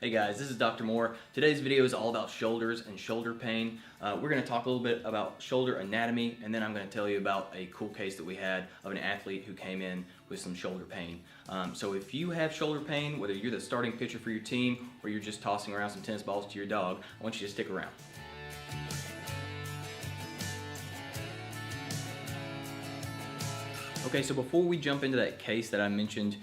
Hey guys, this is Dr. Moore. Today's video is all about shoulders and shoulder pain. We're going to talk a little bit about shoulder anatomy, and then I'm going to tell you about a cool case that we had of an athlete who came in with some shoulder pain. So if you have shoulder pain, whether you're the starting pitcher for your team or you're just tossing around some tennis balls to your dog, I want you to stick around. Okay, so before we jump into that case that I mentioned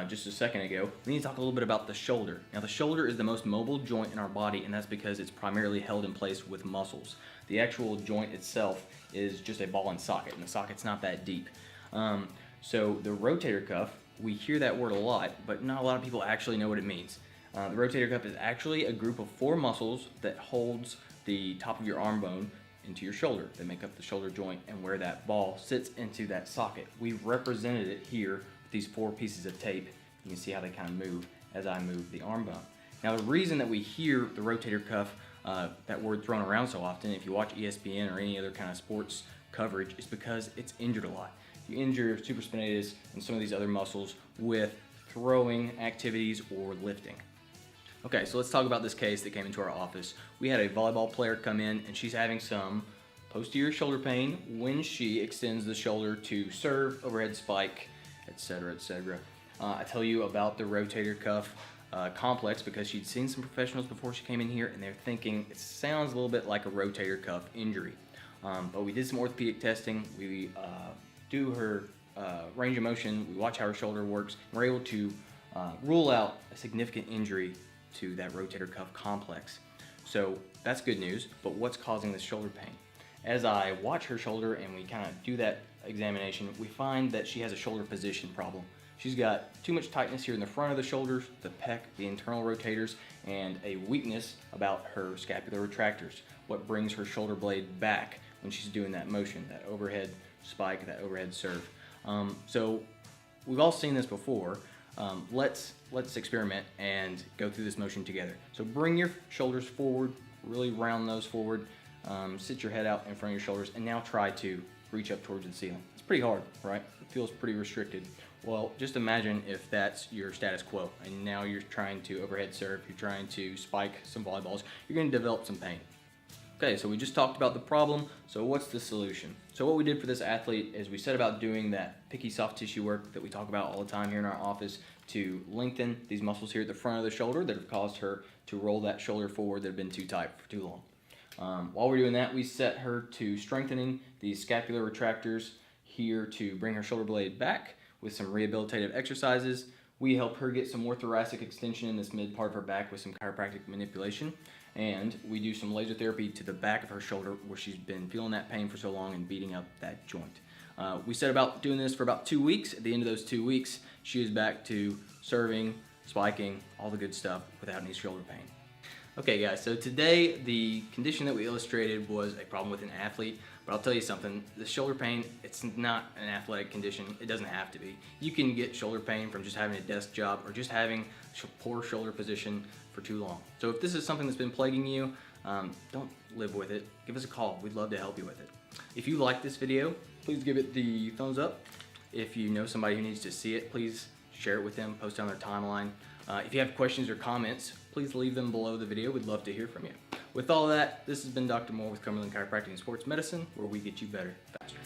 just a second ago, we need to talk a little bit about the shoulder. Now, the shoulder is the most mobile joint in our body, and that's because it's primarily held in place with muscles. The actual joint itself is just a ball and socket, and the socket's not that deep. So the rotator cuff, we hear that word a lot, but not a lot of people actually know what it means. The rotator cuff is actually a group of 4 muscles that holds the top of your arm bone into your shoulder. They make up the shoulder joint and where that ball sits into that socket. We've represented it here with these 4 pieces of tape. You can see how they kind of move as I move the arm bone. Now, the reason that we hear the rotator cuff, that word thrown around so often, if you watch ESPN or any other kind of sports coverage, is because it's injured a lot. You injure supraspinatus and some of these other muscles with throwing activities or lifting. Okay, so let's talk about this case that came into our office. We had a volleyball player come in, and she's having some posterior shoulder pain when she extends the shoulder to serve, overhead spike, etc., etc. I tell you about the rotator cuff complex because she'd seen some professionals before she came in here, and they're thinking it sounds a little bit like a rotator cuff injury. But we did some orthopedic testing. We do her range of motion. We watch how her shoulder works. And we're able to rule out a significant injury to that rotator cuff complex. So that's good news, but what's causing this shoulder pain? As I watch her shoulder and we kind of do that examination, we find that she has a shoulder position problem. She's got too much tightness here in the front of the shoulders, the pec, the internal rotators, and a weakness about her scapular retractors, what brings her shoulder blade back when she's doing that motion, that overhead spike, that overhead serve. So we've all seen this before. Let's experiment and go through this motion together. So bring your shoulders forward, really round those forward, sit your head out in front of your shoulders, and now try to reach up towards the ceiling. It's pretty hard, right? It feels pretty restricted. Well, just imagine if that's your status quo, and now you're trying to overhead serve, you're trying to spike some volleyballs, you're going to develop some pain. Okay, so we just talked about the problem, so what's the solution? So what we did for this athlete is we set about doing that picky soft tissue work that we talk about all the time here in our office to lengthen these muscles here at the front of the shoulder that have caused her to roll that shoulder forward that have been too tight for too long. While we're doing that, we set her to strengthening the scapular retractors here to bring her shoulder blade back with some rehabilitative exercises. We help her get some more thoracic extension in this mid part of her back with some chiropractic manipulation. And we do some laser therapy to the back of her shoulder where she's been feeling that pain for so long and beating up that joint. We set about doing this for about 2 weeks. At the end of those 2 weeks, she was back to serving, spiking, all the good stuff without any shoulder pain. Okay guys, so today the condition that we illustrated was a problem with an athlete, but I'll tell you something, the shoulder pain, it's not an athletic condition. It doesn't have to be. You can get shoulder pain from just having a desk job or just having poor shoulder position for too long. So if this is something that's been plaguing you, don't live with it. Give us a call. We'd love to help you with it. If you like this video, please give it the thumbs up. If you know somebody who needs to see it, please share it with them, post it on their timeline. If you have questions or comments, please leave them below the video. We'd love to hear from you. With all that, this has been Dr. Moore with Cumberland Chiropractic and Sports Medicine, where we get you better faster.